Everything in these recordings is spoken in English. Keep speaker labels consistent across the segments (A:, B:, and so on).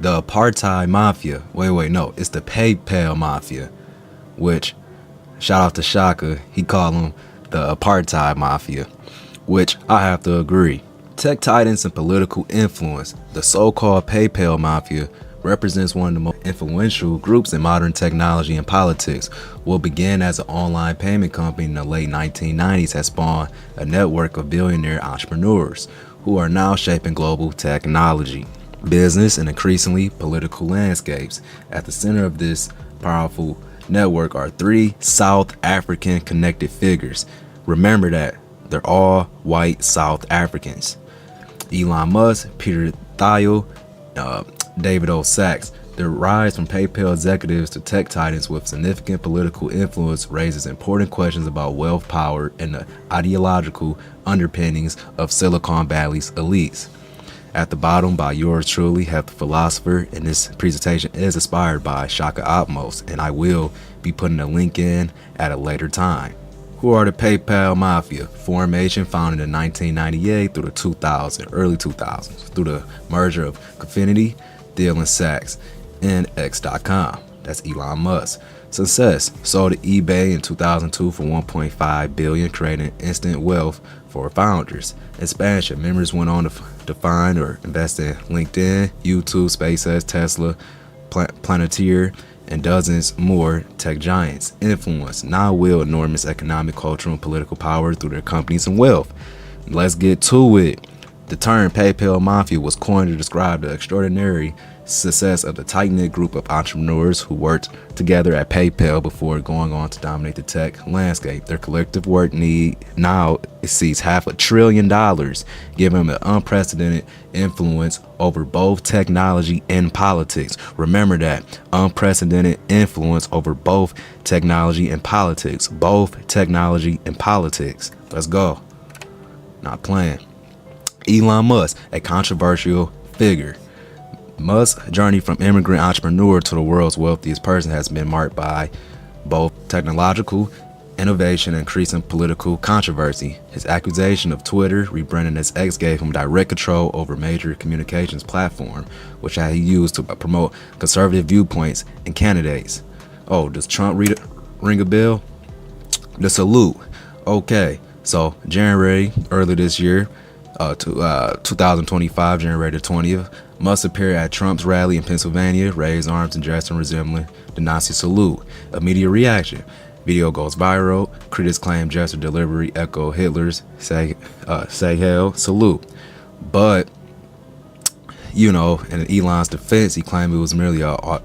A: the apartheid mafia. Wait, no, it's the PayPal mafia, which, shout out to Shaka, he called them the apartheid mafia, which I have to agree. Tech titans and political influence. The so-called PayPal mafia represents one of the most influential groups in modern technology and politics. What began as an online payment company in the late 1990s has spawned a network of billionaire entrepreneurs who are now shaping global technology, business, and increasingly political landscapes. At the center of this powerful network are three South African connected figures. Remember that they're all white South Africans: Elon Musk, Peter Thiel, David O. Sachs. The rise from PayPal executives to tech titans with significant political influence raises important questions about wealth, power, and the ideological underpinnings of Silicon Valley's elites. At the bottom, by yours truly, have the philosopher, and this presentation is inspired by Shaka Atmos, and I will be putting a link in at a later time. Who are the PayPal Mafia? Formation founded in 1998 through the early 2000s, through the merger of Confinity, Thiel and Sachs, and X.com. That's Elon Musk. Success: sold to eBay in 2002 for $1.5 billion, creating instant wealth for founders. Expansion: members went on to find or invest in LinkedIn, YouTube, SpaceX, Tesla, Planeteer, and dozens more tech giants. Influence: now wield enormous economic, cultural, and political power through their companies and wealth. Let's get to it. The term PayPal Mafia was coined to describe the extraordinary success of the tight-knit group of entrepreneurs who worked together at PayPal before going on to dominate the tech landscape. Their collective work now exceeds $500 billion, giving them an unprecedented influence over both technology and politics. Remember that, unprecedented influence over both technology and politics. Both technology and politics. Let's go. Not playing. Elon Musk, a controversial figure. Musk's journey from immigrant entrepreneur to the world's wealthiest person has been marked by both technological innovation and increasing political controversy. His acquisition of Twitter, rebranding as X, gave him direct control over major communications platform, which he used to promote conservative viewpoints and candidates. Oh, does Trump ring a bell? The salute. Okay, so early this year, 2025, January the 20th, Musk appeared at Trump's rally in Pennsylvania, raised arms and dressed in resembling the Nazi salute. Immediate reaction. Video goes viral. Critics claim gesture delivery echo Hitler's say Heil salute. But, in Elon's defense, he claimed it was merely a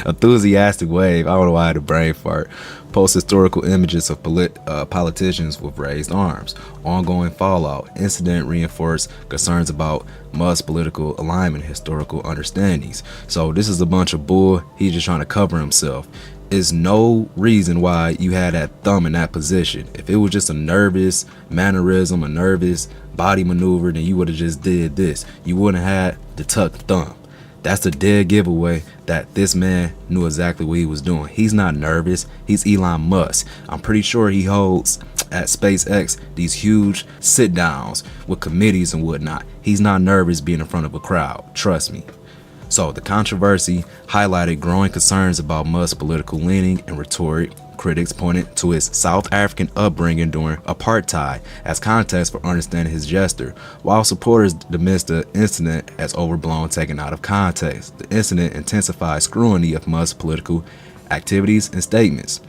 A: enthusiastic wave. I don't know why I had a brain fart. Post historical images of politicians with raised arms. Ongoing fallout. Incident reinforced concerns about Musk's political alignment and historical understandings. So this is a bunch of bull. He's just trying to cover himself. Is no reason why you had that thumb in that position. If it was just a nervous mannerism, a nervous body maneuver, then you would have just did this. You wouldn't have had the tucked thumb. That's a dead giveaway that this man knew exactly what he was doing. He's not nervous. He's Elon Musk. I'm pretty sure he holds at SpaceX these huge sit downs with committees and whatnot. He's not nervous being in front of a crowd. Trust me. So the controversy highlighted growing concerns about Musk's political leaning and rhetoric. Critics pointed to his South African upbringing during apartheid as context for understanding his gesture, while supporters dismissed the incident as overblown, taken out of context. The incident intensified scrutiny of Musk's political activities and statements.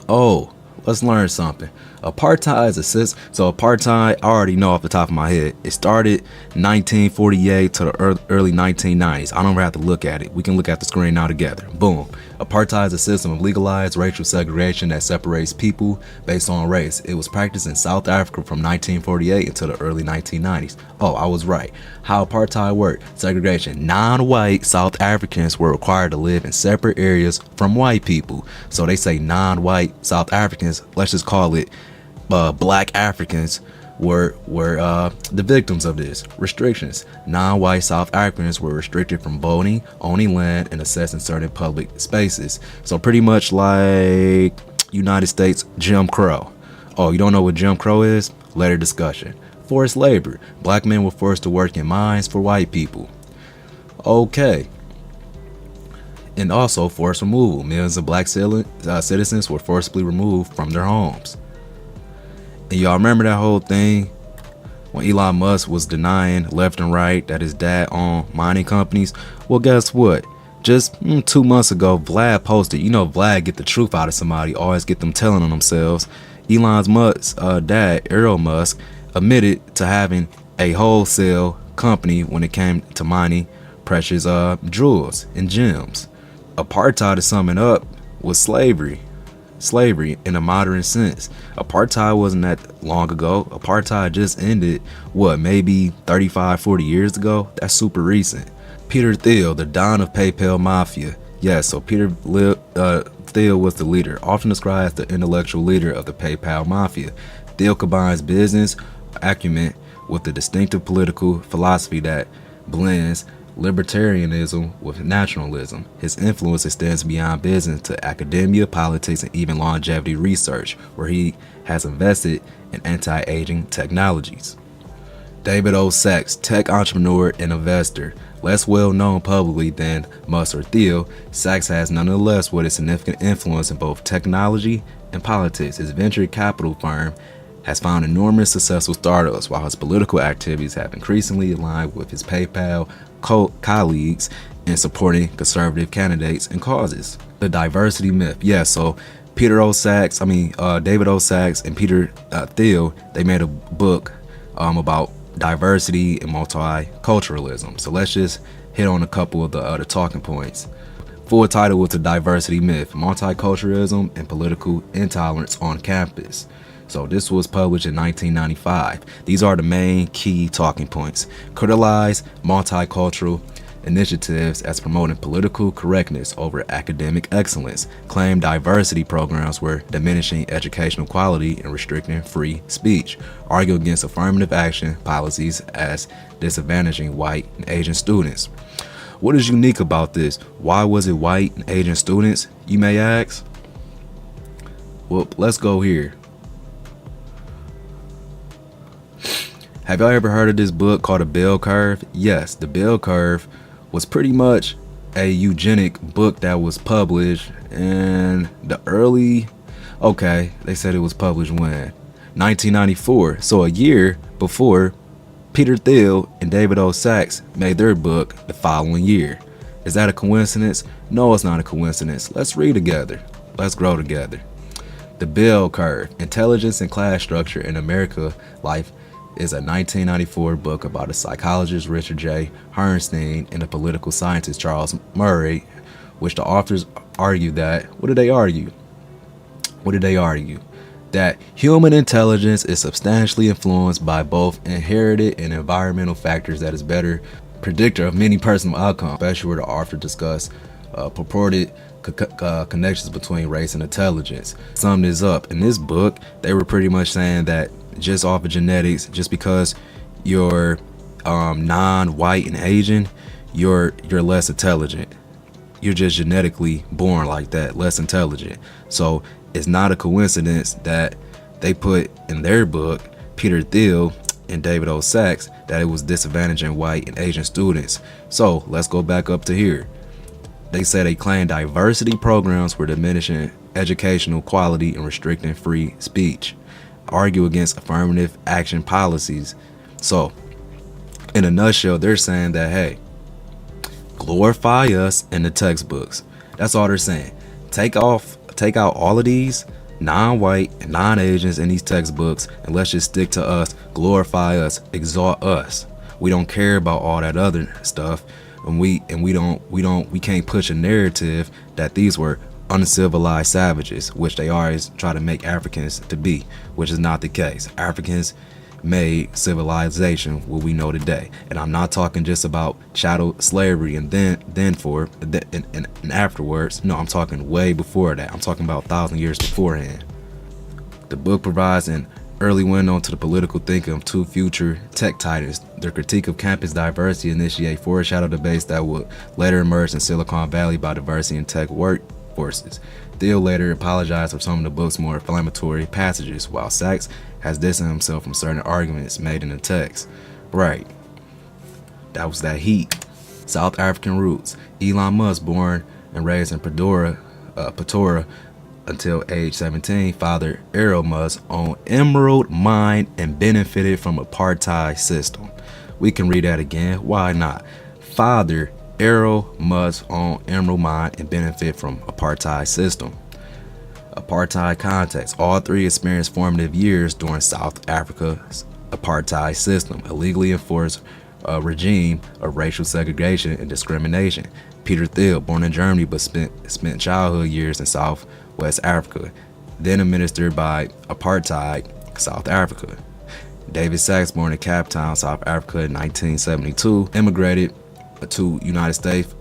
A: Oh, let's learn something. Apartheid is a system. So apartheid, I already know off the top of my head. It started 1948 to the early 1990s. I don't ever have to look at it. We can look at the screen now together. Boom. Apartheid is a system of legalized racial segregation that separates people based on race. It was practiced in South Africa from 1948 until the early 1990s. Oh, I was right. How apartheid worked: segregation. Non-white South Africans were required to live in separate areas from white people. So they say non-white South Africans, let's just call it black Africans, were the victims of this restrictions. Non-white South Africans were restricted from voting, owning land, and accessing certain public spaces. So pretty much like United States Jim Crow. Oh, you don't know what Jim Crow is? Later discussion. Forced labor. Black men were forced to work in mines for white people. Okay. And also forced removal. Millions of black citizens were forcibly removed from their homes. And y'all remember that whole thing when Elon Musk was denying left and right that his dad owned mining companies? Well, guess what? Just 2 months ago, Vlad posted, Vlad get the truth out of somebody, always get them telling on themselves. Elon Musk's dad, Elon Musk, admitted to having a wholesale company when it came to mining precious jewels and gems. Apartheid, to sum it up, was slavery. Slavery in a modern sense. Apartheid wasn't that long ago. Apartheid just ended, maybe 35, 40 years ago? That's super recent. Peter Thiel, the Don of PayPal Mafia. Yes, so Peter Thiel was the leader, often described as the intellectual leader of the PayPal Mafia. Thiel combines business acumen with the distinctive political philosophy that blends libertarianism with nationalism. His influence extends beyond business to academia, politics, and even longevity research, where he has invested in anti-aging technologies. David O. Sachs, tech entrepreneur and investor. Less well known publicly than Musk or Thiel, Sachs has nonetheless a significant influence in both technology and politics. His venture capital firm has found enormous successful startups, while his political activities have increasingly aligned with his PayPal colleagues in supporting conservative candidates and causes. The diversity myth. So David O. Sachs and Peter Thiel, they made a book about diversity and multiculturalism. So let's just hit on a couple of the talking points. Full title was The Diversity Myth, Multiculturalism and Political Intolerance on Campus. So this was published in 1995. These are the main key talking points. Criticize multicultural initiatives as promoting political correctness over academic excellence. Claim diversity programs were diminishing educational quality and restricting free speech. Argue against affirmative action policies as disadvantaging white and Asian students. What is unique about this? Why was it white and Asian students, you may ask? Well, let's go here. Have y'all ever heard of this book called The Bell Curve? Yes, The Bell Curve was pretty much a eugenic book that was published in the they said it was published when? 1994. So a year before Peter Thiel and David O. Sachs made their book the following year. Is that a coincidence? No, it's not a coincidence. Let's read together. Let's grow together. The Bell Curve, Intelligence and Class Structure in America Life, is a 1994 book about a psychologist, Richard J. Herrnstein, and a political scientist, Charles Murray, which the authors argue that, what did they argue? That human intelligence is substantially influenced by both inherited and environmental factors that is better predictor of many personal outcomes, especially where the author discussed purported connections between race and intelligence. Summed this up. In this book, they were pretty much saying that just off of genetics, just because you're non-white and Asian, you're less intelligent. You're just genetically born like that, less intelligent. So it's not a coincidence that they put in their book, Peter Thiel and David O. Sachs, that it was disadvantaging white and Asian students. So let's go back up to here. They said they claimed diversity programs were diminishing educational quality and restricting free speech. Argue against affirmative action policies. So in a nutshell, they're saying that, hey, glorify us in the textbooks. That's all they're saying. Take out all of these non-white and non-Asians in these textbooks, and let's just stick to us, glorify us, exalt us. We don't care about all that other stuff, and we can't push a narrative that these were uncivilized savages, which they always try to make Africans to be, which is not the case. Africans made civilization what we know today, and I'm not talking just about chattel slavery and afterwards. No, I'm talking way before that. I'm talking about 1,000 years beforehand. The book provides an early window to the political thinking of two future tech titans. Their critique of campus diversity initiate foreshadow debates that would later emerge in Silicon Valley about diversity in tech workforces. Thiel later apologized for some of the book's more inflammatory passages, while Sachs has distanced himself from certain arguments made in the text. Right. That was that heat. South African roots. Elon Musk, born and raised in Pretoria until age 17, father Elon Musk owned Emerald Mine and benefited from apartheid system. We can read that again. Why not? Father Elon Musk owned Emerald Mine and benefit from apartheid system. Apartheid context. All three experienced formative years during South Africa's apartheid system, a legally enforced regime of racial segregation and discrimination. Peter Thiel, born in Germany but spent childhood years in Southwest Africa, then administered by apartheid South Africa. David Sachs, born in Cape Town, South Africa in 1972, immigrated to United States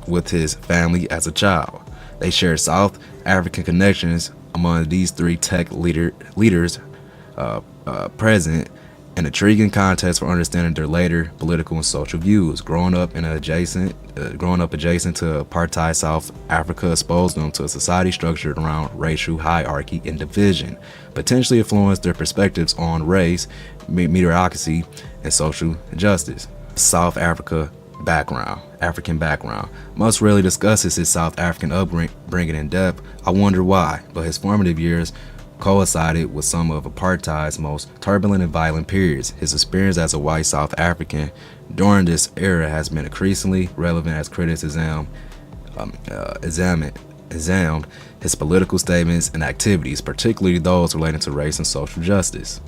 A: with his family as a child. They share South African connections among these three tech leaders present, an intriguing context for understanding their later political and social views. Growing up adjacent to apartheid South Africa exposed them to a society structured around racial hierarchy and division, potentially influenced their perspectives on race, meritocracy, and social justice. South African background. Musk rarely discusses his South African upbringing in depth. I wonder why, but his formative years coincided with some of apartheid's most turbulent and violent periods. His experience as a white South African during this era has been increasingly relevant as critics examined his political statements and activities, particularly those relating to race and social justice.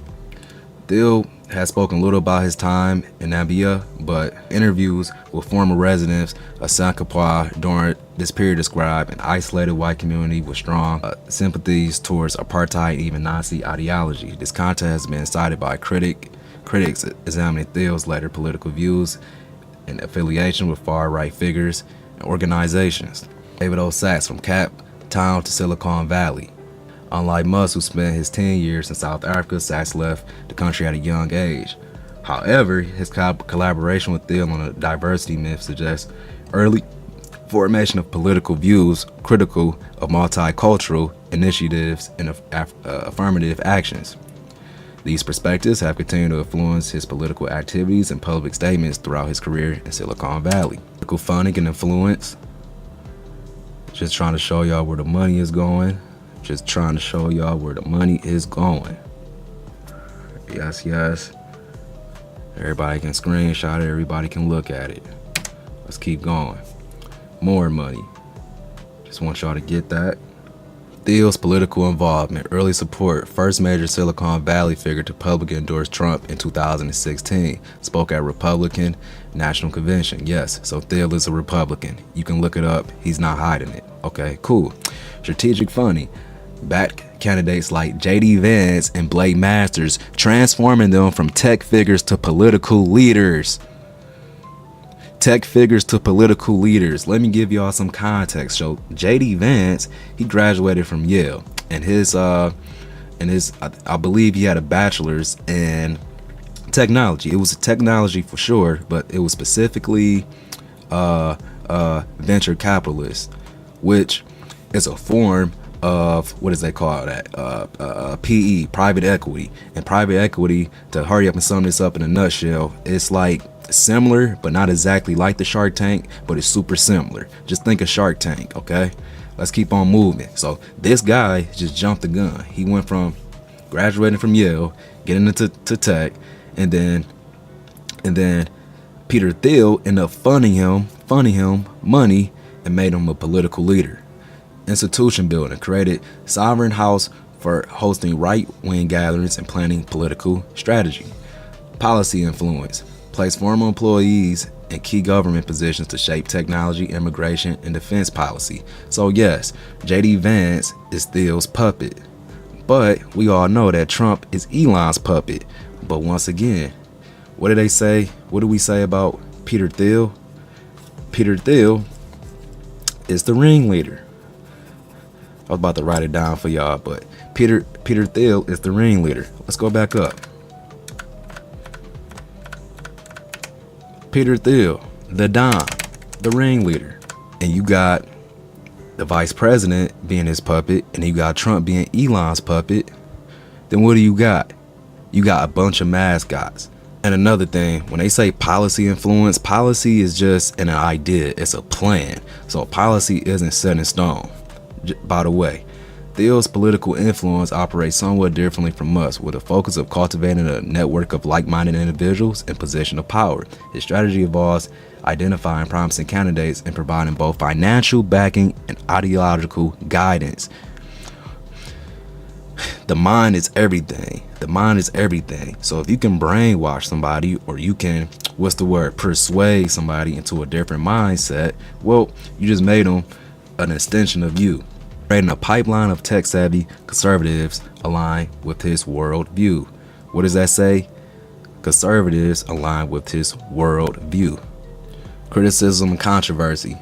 A: Thiel has spoken little about his time in Namibia, but interviews with former residents of Sankapwa during this period describe an isolated white community with strong sympathies towards apartheid and even Nazi ideology. This context has been cited by critics examining Thiel's later political views and affiliation with far-right figures and organizations. David O. Sachs, from Cape Town to Silicon Valley. Unlike Musk, who spent his 10 years in South Africa, Sachs left the country at a young age. However, his collaboration with Thiel on a diversity myth suggests early formation of political views critical of multicultural initiatives and affirmative actions. These perspectives have continued to influence his political activities and public statements throughout his career in Silicon Valley. Political funding and influence. Just trying to show y'all where the money is going. Yes. Everybody can screenshot it. Everybody can look at it. Let's keep going. More money. Just want y'all to get that. Thiel's political involvement. Early support. First major Silicon Valley figure to publicly endorse Trump in 2016. Spoke at Republican National Convention. Yes, so Thiel is a Republican. You can look it up. He's not hiding it. Okay, cool. Strategic funding. Backed candidates like J.D. Vance and Blake Masters, transforming them from tech figures to political leaders. Let me give y'all some context. So J.D. Vance, he graduated from Yale, and I believe he had a bachelor's in technology. It was technology for sure, but it was specifically venture capitalist, which is a form of, what does they call that? PE, private equity. And private equity, to hurry up and sum this up in a nutshell, it's like similar, but not exactly like the Shark Tank, but it's super similar. Just think of Shark Tank, okay? Let's keep on moving. So this guy just jumped the gun. He went from graduating from Yale, getting into tech, and then Peter Thiel ended up funding him money and made him a political leader. Institution building, created sovereign house for hosting right-wing gatherings and planning political strategy. Policy influence, placed former employees in key government positions to shape technology, immigration, and defense policy. So yes, J.D. Vance is Thiel's puppet, but we all know that Trump is Elon's puppet. But once again, what do they say? What do we say about Peter Thiel? Peter Thiel is the ringleader. I was about to write it down for y'all, but Peter Thiel is the ringleader. Let's go back up. Peter Thiel, the Don, the ringleader. And you got the vice president being his puppet, and you got Trump being Elon's puppet. Then what do you got? You got a bunch of mascots. And another thing, when they say policy influence, policy is just an idea. It's a plan. So policy isn't set in stone. By the way, Theo's political influence operates somewhat differently from us, with a focus of cultivating a network of like-minded individuals in position of power. His strategy involves identifying promising candidates and providing both financial backing and ideological guidance. The mind is everything. The mind is everything. So if you can brainwash somebody, or you can, persuade somebody into a different mindset, well, you just made them an extension of you. Creating a pipeline of tech-savvy conservatives aligned with his worldview. What does that say? Conservatives aligned with his worldview. Criticism and controversy.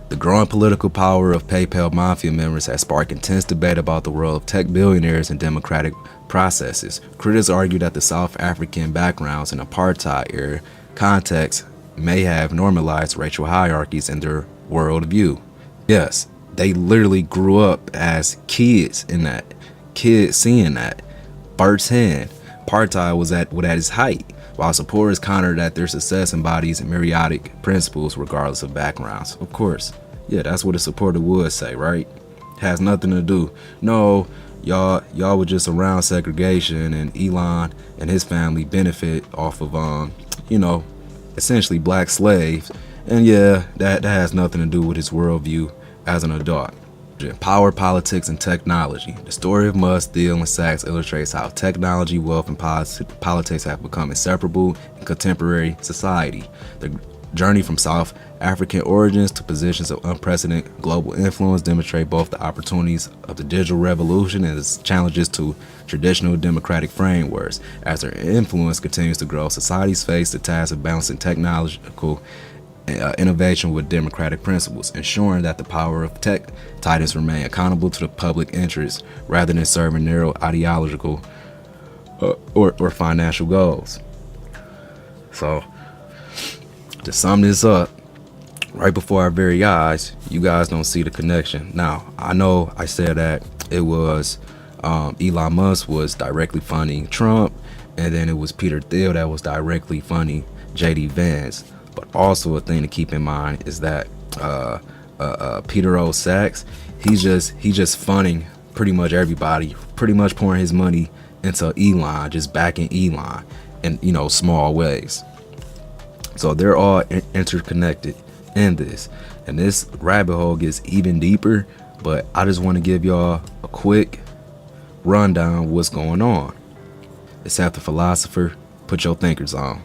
A: The growing political power of PayPal mafia members has sparked intense debate about the role of tech billionaires in democratic processes. Critics argue that the South African backgrounds and apartheid era context may have normalized racial hierarchies in their worldview. Yes, they literally grew up as kids seeing that firsthand. Apartheid was at its height, while supporters countered that their success embodies myriadic principles regardless of backgrounds. Of course, yeah, that's what a supporter would say, right? Has nothing to do. No, y'all were just around segregation, and Elon and his family benefit off of essentially black slaves. And yeah, that has nothing to do with his worldview as an adult. Power, politics, and technology. The story of Musk, Thiel, and Sachs illustrates how technology, wealth, and politics have become inseparable in contemporary society. The journey from South African origins to positions of unprecedented global influence demonstrate both the opportunities of the digital revolution and its challenges to traditional democratic frameworks. As their influence continues to grow, societies face the task of balancing technological innovation with democratic principles, ensuring that the power of tech titans remain accountable to the public interest rather than serving narrow ideological or financial goals. So, to sum this up, right before our very eyes, you guys don't see the connection. Now, I know I said that it was Elon Musk was directly funding Trump, and then it was Peter Thiel that was directly funding JD Vance. But also a thing to keep in mind is that Peter O. Sachs, he's just funding pretty much everybody, pretty much pouring his money into Elon, just backing Elon in small ways. So they're all interconnected in this, and this rabbit hole gets even deeper. But I just want to give y'all a quick rundown of what's going on. It's After Philosopher. Put your thinkers on.